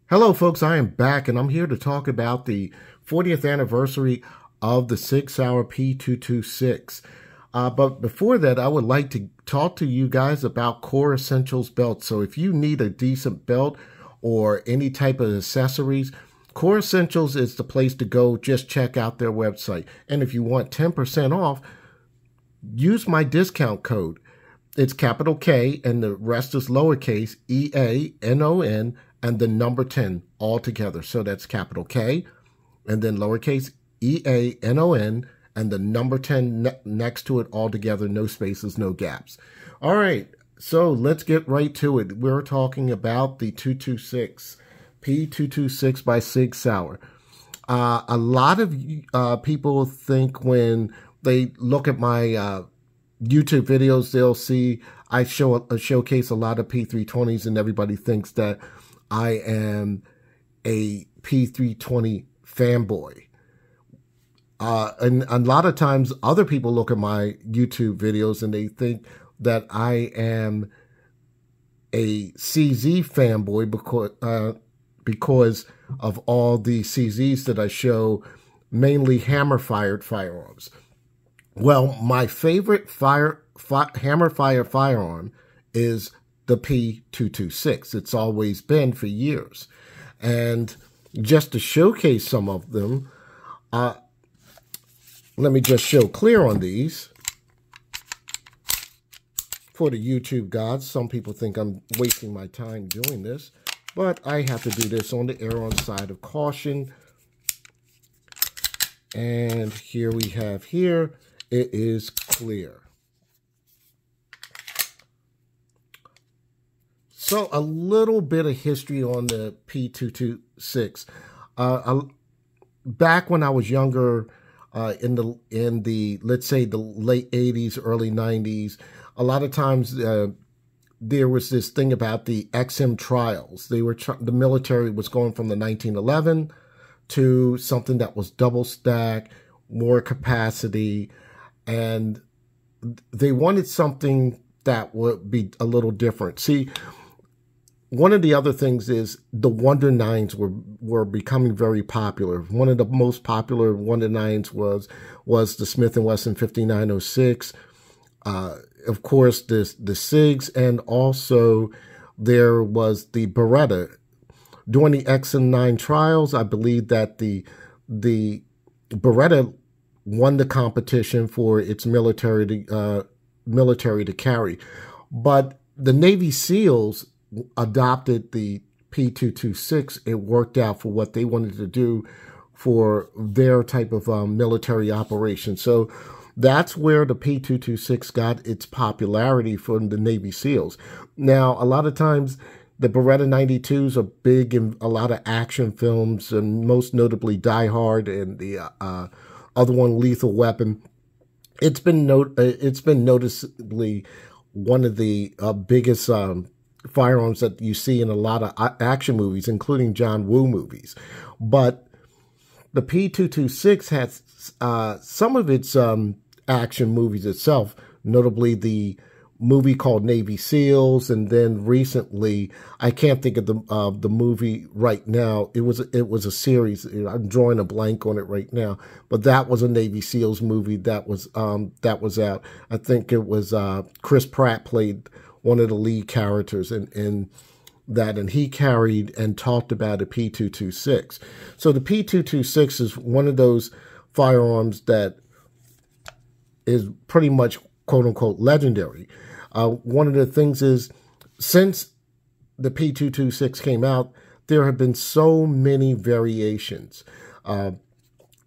Hello, folks. I am back, and I'm here to talk about the 40th anniversary of the Sig Sauer P226. But before that, I would like to talk to you guys about Core Essentials belts. So if you need a decent belt or any type of accessories, Core Essentials is the place to go. Just check out their website. And if you want 10% off, use my discount code. It's capital K and the rest is lowercase EANON and the number 10 all together. So that's capital K and then lowercase EANON and the number 10 next to it all together. No spaces, no gaps. All right. So let's get right to it. We're talking about the 226, P226 by Sig Sauer. A lot of people think when they look at my YouTube videos, they'll see I showcase a lot of P320s, and everybody thinks that I am a P320 fanboy. And a lot of times other people look at my YouTube videos and they think that I am a CZ fanboy because of all the CZs that I show, mainly hammer-fired firearms. Well, my favorite hammer-fire firearm is the P226. It's always been for years. And just to showcase some of them, let me just show clear on these. For the YouTube gods, some people think I'm wasting my time doing this, but I have to do this on the err on side of caution. And here we have here, it is clear. So a little bit of history on the P226. Back when I was younger, in the let's say the late 80s, early 90s, a lot of times there was this thing about the XM trials. The military was going from the 1911 to something that was double stack, more capacity, and they wanted something that would be a little different. See, one of the other things is the Wonder Nines were becoming very popular. One of the most popular Wonder Nines was the Smith & Wesson 5906. Of course, the SIGs, and also there was the Beretta. During the XM9 trials, I believe that the Beretta won the competition for its military to carry, but the Navy SEALs adopted the P226. It worked out for what they wanted to do for their type of military operation. So that's where the P226 got its popularity from the Navy SEALs. Now, a lot of times the Beretta 92s are big in a lot of action films, and most notably Die Hard and the other one, Lethal Weapon. It's been noticeably one of the biggest firearms that you see in a lot of action movies, including John Woo movies. But the P226 has some of its action movies itself, notably the movie called Navy SEALs, and then recently, I can't think of the movie right now. It was a series. I'm drawing a blank on it right now, but that was a Navy SEALs movie that was out. I think it was Chris Pratt played one of the lead characters in that, and he carried and talked about a P226. So the P226 is one of those firearms that is pretty much quote-unquote legendary. One of the things is, since the P226 came out, there have been so many variations.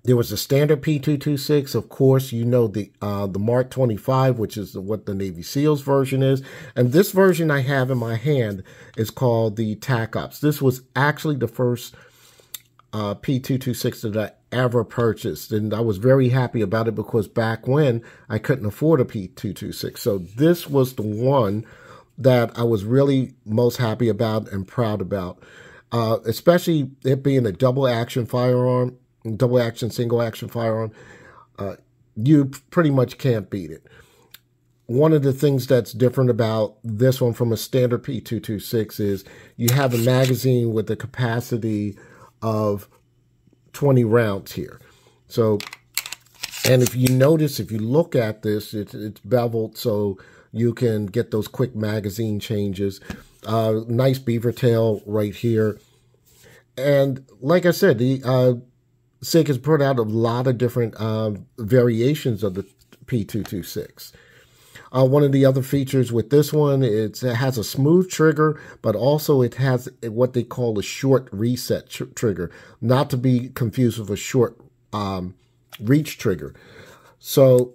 There was a standard P226, of course, you know, the Mark 25, which is what the Navy SEALs version is. And this version I have in my hand is called the TAC Ops. This was actually the first P226 that I ever purchased. And I was very happy about it because back when I couldn't afford a P226. So this was the one that I was really most happy about and proud about, especially it being a double action firearm. Double action, single action firearm, you pretty much can't beat it. one of the things that's different about this one from a standard P226 is you have a magazine with a capacity of 20 rounds here. So, and if you notice, if you look at this, it's beveled so you can get those quick magazine changes. Nice beaver tail right here. And like I said, the SIG has put out a lot of different variations of the P226. One of the other features with this one is it has a smooth trigger, but also it has what they call a short reset trigger, not to be confused with a short reach trigger. So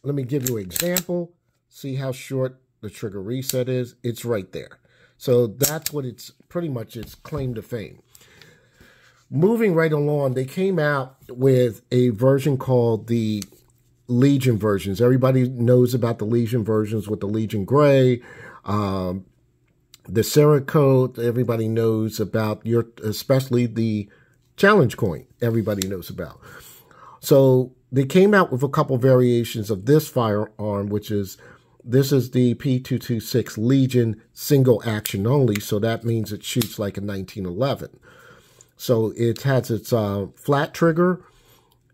let me give you an example. See how short the trigger reset is? It's right there. So that's what it's pretty much its claim to fame. Moving right along, they came out with a version called the Legion versions. Everybody knows about the Legion versions with the Legion Gray, the Cerakote. Everybody knows about especially the Challenge Coin. Everybody knows about. So they came out with a couple variations of this firearm, this is the P226 Legion single action only. So that means it shoots like a 1911. So it has its flat trigger,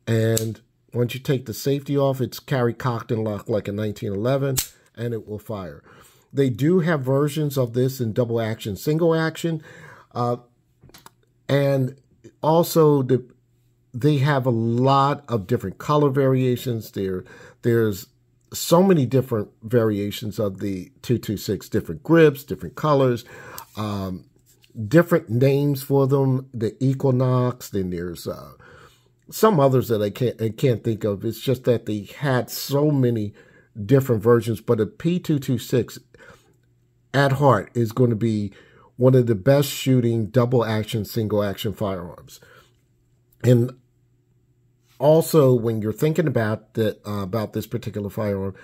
and once you take the safety off, it's carry cocked and locked like a 1911, and it will fire. They do have versions of this in double action, single action, and also they have a lot of different color variations. There's so many different variations of the 226, different grips, different colors, different names for them. The Equinox, then there's some others that I can't think of. It's just that they had so many different versions. But a P226 at heart is going to be one of the best shooting double action, single action firearms. And also, when you're thinking about this particular firearm,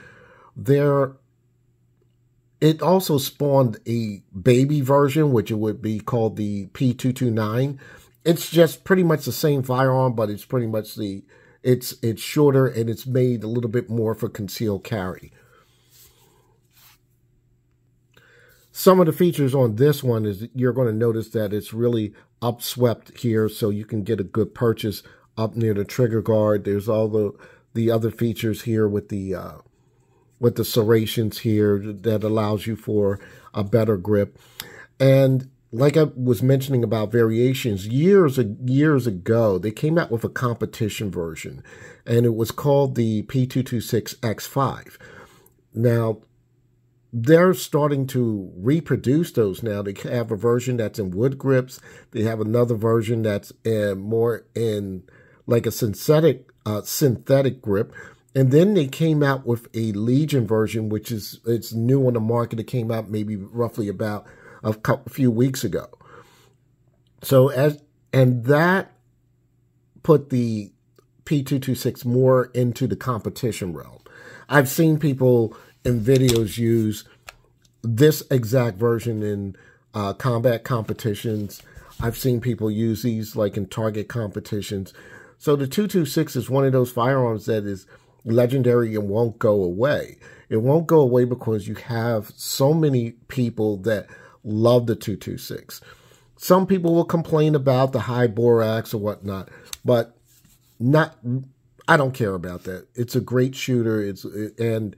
it also spawned a baby version, which it would be called the P229. It's just pretty much the same firearm, but it's pretty much it's shorter and it's made a little bit more for concealed carry. Some of the features on this one is you're going to notice that it's really upswept here, so you can get a good purchase up near the trigger guard. There's all the other features here with the serrations here that allows you for a better grip. And like I was mentioning about variations, years ago, they came out with a competition version, and it was called the P226 X5. Now, they're starting to reproduce those now. They have a version that's in wood grips. They have another version that's more in like a synthetic grip. And then they came out with a Legion version, which it's new on the market. It came out maybe roughly about a few weeks ago. So and that put the P226 more into the competition realm. I've seen people in videos use this exact version in combat competitions. I've seen people use these like in target competitions. So the 226 is one of those firearms that is legendary and won't go away. It won't go away because you have so many people that love the 226. Some people will complain about the high borax or whatnot, but I don't care about that. It's a great shooter. And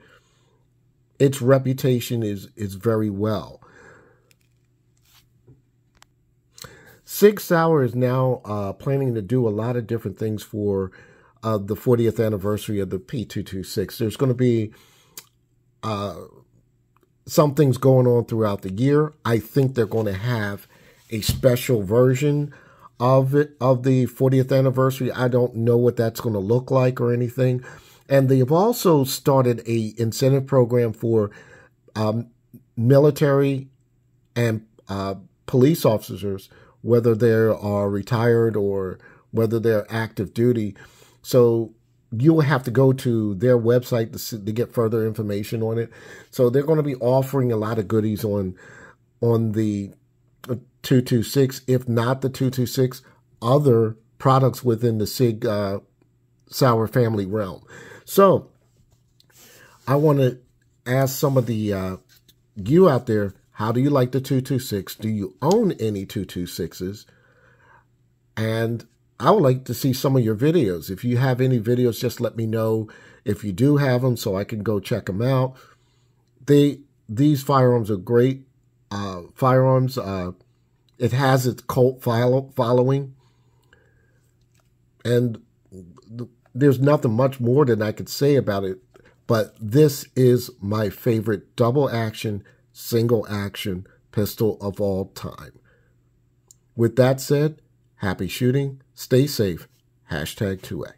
its reputation is very well. Sig Sauer is now planning to do a lot of different things for the 40th anniversary of the P226. There's going to be some things going on throughout the year. I think they're going to have a special version of the 40th anniversary. I don't know what that's going to look like or anything. And they've also started a incentive program for military and police officers, whether they are retired or whether they're active duty. So you will have to go to their website to get further information on it. So they're going to be offering a lot of goodies on the 226, if not the 226, other products within the Sig Sauer family realm. So I want to ask some of the you out there, how do you like the 226? Do you own any 226s? And I would like to see some of your videos. If you have any videos, just let me know if you do have them so I can go check them out. These firearms are great firearms. It has its cult following. And there's nothing much more than I could say about it. But this is my favorite double action, single action pistol of all time. With that said, happy shooting, stay safe, #2A.